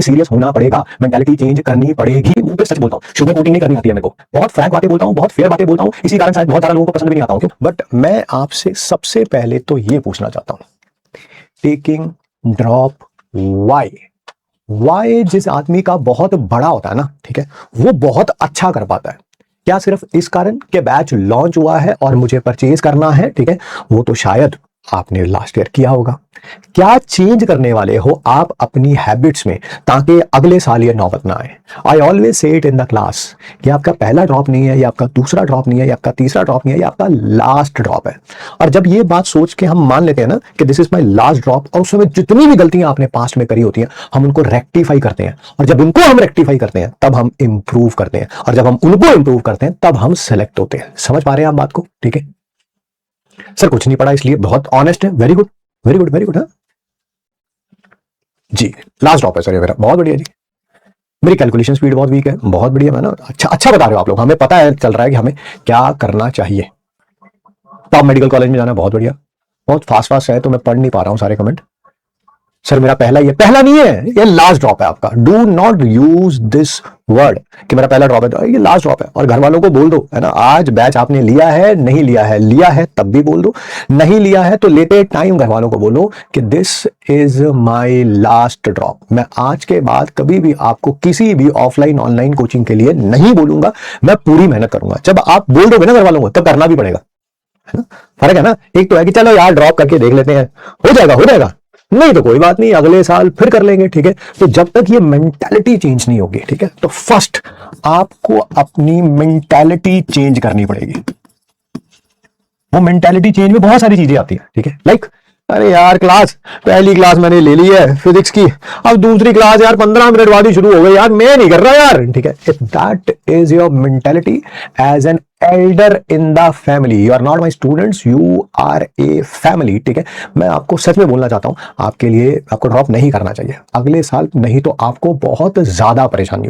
Serious होना पड़ेगा, mentality change करनी पड़ेगी। मुंह पे सच बोलता हूँ, शुगर कोटिंग नहीं करनी आती है मेरे को, बहुत फ्रैंक बातें बोलता हूँ, बहुत फेयर बातें बोलता हूँ, इसी कारण शायद बहुत सारे लोगों को पसंद भी नहीं आता हूँ। बट मैं आपसे सबसे पहले तो ये पूछना चाहता हूँ, टेकिंग ड्रॉप वाई जिस आदमी का बहुत बड़ा होता है ना, ठीक है, वो बहुत अच्छा कर पाता है। क्या सिर्फ इस कारण के बैच लॉन्च हुआ है और मुझे परचेज करना है, ठीक है, वो तो शायद आपने लास्ट ईयर किया होगा। क्या चेंज करने वाले हो आप अपनी हैबिट्स में ताकि अगले साल ये नौबत ना आए। I always say it in the class कि आपका पहला ड्रॉप नहीं है, ये आपका दूसरा ड्रॉप नहीं है, ये आपका तीसरा ड्रॉप नहीं है, ये आपका लास्ट ड्रॉप है। और जब ये बात सोच के हम मान लेते हैं ना कि this is my last drop, और उस समय जितनी भी गलतियां आपने पास्ट में करी होती हैं हम उनको रेक्टिफाई करते हैं, और जब उनको हम रेक्टिफाई करते हैं तब हम इंप्रूव करते हैं, और जब हम उनको इंप्रूव करते हैं तब हम सेलेक्ट होते हैं। समझ पा रहे हैं आप बात को? ठीक है सर, कुछ नहीं पढ़ा इसलिए, बहुत ऑनेस्ट है, very good very good very good. हाँ जी, लास्ट ड्रॉप है सर ये मेरा, बहुत बढ़िया जी। मेरी कैलकुलेशन स्पीड बहुत वीक है, बहुत बढ़िया। मैं ना अच्छा बता रहे हो आप लोग, हमें पता है, चल रहा है कि हमें क्या करना चाहिए। टॉप मेडिकल कॉलेज में जाना, बहुत बढ़िया। बहुत फास्ट है तो मैं पढ़ नहीं पा रहा हूँ सारे कमेंट। सर मेरा पहला नहीं है, ये लास्ट ड्रॉप है आपका। Do not use this word कि मेरा पहला ड्रॉप है, तो ये लास्ट ड्रॉप है। और घर वालों को बोल दो, है ना, आज बैच आपने लिया है नहीं लिया है तब भी बोल दो, नहीं लिया है तो लेते टाइम घर वालों को बोलो कि this is my last drop. मैं आज के बाद कभी भी आपको किसी भी ऑफलाइन ऑनलाइन कोचिंग के लिए नहीं बोलूंगा, मैं पूरी मेहनत करूंगा। जब आप बोल दोगे ना घर वालों को, तब करना भी पड़ेगा, है ना। फर्क है ना, एक तो है कि चलो यार ड्रॉप करके देख लेते हैं, हो जाएगा, नहीं तो कोई बात नहीं, अगले साल फिर कर लेंगे, ठीक है। तो जब तक ये मेंटालिटी चेंज नहीं होगी, ठीक है, तो फर्स्ट आपको अपनी मेंटालिटी चेंज करनी पड़ेगी। वो मेंटालिटी चेंज में बहुत सारी चीजें आती है, ठीक है। लाइक अरे यार पहली क्लास मैंने ले ली है फिजिक्स की, अब दूसरी क्लास यार 15 मिनट बाद ही शुरू हो गई यार, मैं नहीं कर रहा यार, ठीक है। If that is your mentality as an elder in the family, you are not my students, you are a family, ठीक है। मैं आपको सच में बोलना चाहता हूं, आपके लिए आपको ड्रॉप नहीं करना चाहिए अगले साल, नहीं तो आपको बहुत ज्यादा परेशानी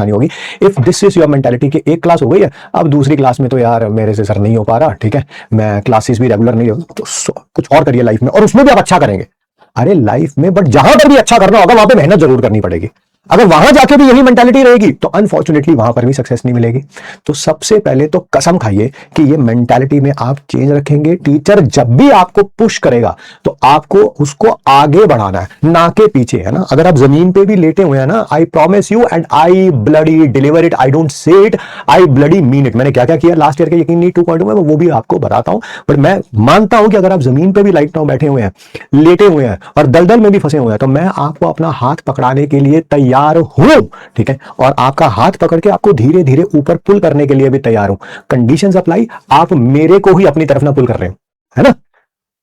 होगी। If this is your mentality कि एक क्लास हो गई है, अब दूसरी क्लास में तो यार मेरे से सर नहीं हो पा रहा, ठीक है, मैं क्लासेस भी रेगुलर नहीं हो, तो कुछ और करिए लाइफ में, और उसमें भी आप अच्छा करेंगे। अरे लाइफ में बट जहां पर भी अच्छा करना होगा वहां पे मेहनत जरूर करनी पड़ेगी। अगर वहां जाके भी यही मेंटालिटी रहेगी तो अनफॉर्चुनेटली वहां पर भी सक्सेस नहीं मिलेगी। तो सबसे पहले तो कसम खाइए कि ये मेंटालिटी में आप चेंज रखेंगे। टीचर जब भी आपको पुश करेगा तो आपको उसको आगे बढ़ाना है, ना के पीछे, है ना। अगर आप जमीन पे भी लेटे हुए हैं ना, I promise you and I bloody deliver it, I don't say it, I bloody mean it. मैंने क्या क्या किया लास्ट ईयर के यकीन नहीं 2.0 में, वो भी आपको बताता हूं। बट मैं मानता हूं कि अगर आप जमीन पे भी लाइट नाउ बैठे हुए हैं, लेटे हुए हैं और दलदल में भी फंसे हुए हैं, तो मैं आपको अपना हाथ पकड़ाने के लिए तैयार हूं, ठीक है। और आपका हाथ पकड़ के आपको धीरे धीरे ऊपर पुल करने के लिए भी तैयार हूं। कंडीशंस अप्लाई, आप मेरे को ही अपनी तरफ ना पुल कर रहे हो, है ना।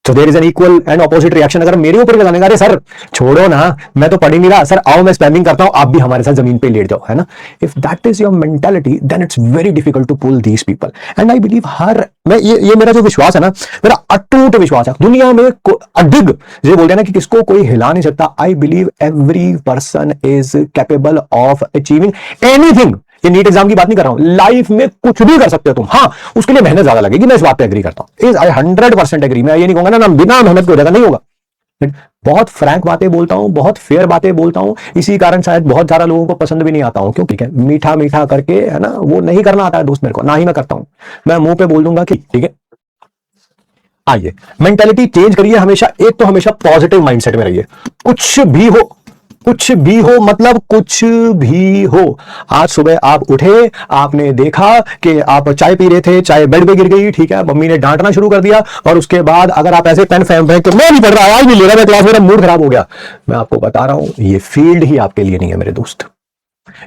तो there is an equal and opposite reaction. अगर मेरे ऊपर लगाने का, अरे सर छोड़ो ना, मैं तो पढ़ ही नहीं रहा, सर आओ मैं स्पैमिंग करता हूं, आप भी हमारे साथ जमीन पे लेट जाओ, है ना। If that is your mentality then it's very difficult to pull these people. And I believe ये मेरा जो विश्वास है ना, मेरा अटूट विश्वास है, दुनिया में अडिग जो बोलते हैं ना कि किसको कोई हिला नहीं सकता, I believe every person is capable of achieving anything. ये नीट एग्जाम की बात नहीं कर रहा हूं, लाइफ में कुछ भी कर सकते हो तुम। हाँ, उसके लिए मेहनत ज्यादा लगेगी, मैं इस बात पे एग्री करता हूं, आई 100% एग्री। मैं ये नहीं कहूंगा ना बिना मेहनत के हो जाएगा, नहीं होगा। बहुत फ्रैंक बातें बोलता हूं, बहुत फेयर बातें बोलता हूं, इसी कारण शायद बहुत ज्यादा लोगों को पसंद भी नहीं आता हूं, क्योंकि मीठा मीठा करके, है ना, वो नहीं करना आता है दोस्त मेरे को, ना ही मैं करता हूं। मैं मुंह पे बोल दूंगा कि ठीक है। आइए मेंटालिटी चेंज करिए, हमेशा एक तो हमेशा पॉजिटिव माइंडसेट में रहिए। कुछ भी हो मतलब कुछ भी हो। आज सुबह आप उठे, आपने देखा कि आप चाय पी रहे थे, चाय बेड पे गिर गई, ठीक है, मम्मी ने डांटना शुरू कर दिया, और उसके बाद अगर आप ऐसे पेन फेंक के मैं नहीं पढ़ रहा, आज नहीं ले रहा मैं क्लास, मेरा मूड खराब हो गया, मैं आपको बता रहा हूं ये फील्ड ही आपके लिए नहीं है मेरे दोस्त।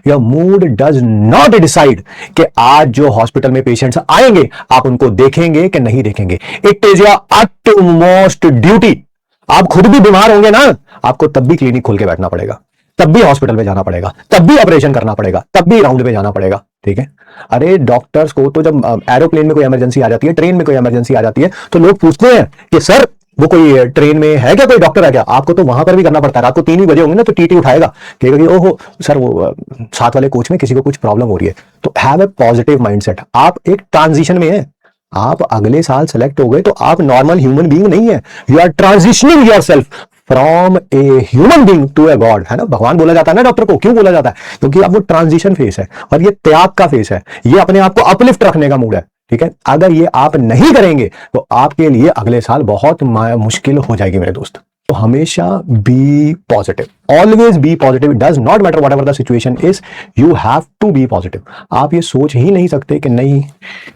Your mood does not decide कि आज जो हॉस्पिटल में पेशेंट्स आएंगे आप उनको देखेंगे कि नहीं देखेंगे। It is your utmost duty. आप खुद भी बीमार होंगे ना, आपको तब भी क्लिनिक खोल के बैठना पड़ेगा, तब भी हॉस्पिटल में जाना पड़ेगा, तब भी ऑपरेशन करना पड़ेगा, तब भी राउंड पे जाना पड़ेगा, ठीक है। अरे डॉक्टर्स को तो जब एरोप्लेन में कोई इमरजेंसी आ जाती है, ट्रेन में कोई इमरजेंसी आ जाती है, तो लोग पूछते हैं कि सर वो कोई ट्रेन में है क्या, कोई डॉक्टर है क्या। आपको तो वहां पर भी करना पड़ता है। रात को 3 ही बजे होंगे ना तो टीटी उठाएगा, कहेगा कि ओहो सर वो साथ वाले कोच में किसी को कुछ प्रॉब्लम हो रही है। तो हैव ए पॉजिटिव माइंडसेट। आप एक ट्रांजिशन में है, आप अगले साल सेलेक्ट हो गए तो आप नॉर्मल ह्यूमन बीइंग नहीं है, you are transitioning yourself from a human being to a god, है ना, भगवान बोला जाता है ना डॉक्टर को, क्यों बोला जाता है, क्योंकि अब वो ट्रांजिशन फेस है और ये त्याग का फेस है, ये अपने आप को अपलिफ्ट रखने का मूड है, ठीक है। अगर ये आप नहीं करेंगे तो आपके लिए अगले साल बहुत मुश्किल हो जाएगी मेरे दोस्त। तो हमेशा be positive, always be positive, does not matter whatever the situation is, you have to be positive. आप ये सोच ही नहीं सकते कि नहीं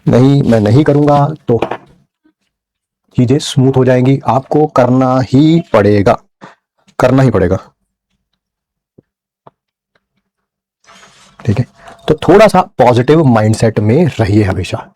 नहीं मैं नहीं करूंगा तो चीजें स्मूथ हो जाएंगी, आपको करना ही पड़ेगा, करना ही पड़ेगा, ठीक है। तो थोड़ा सा पॉजिटिव माइंडसेट में रहिए हमेशा।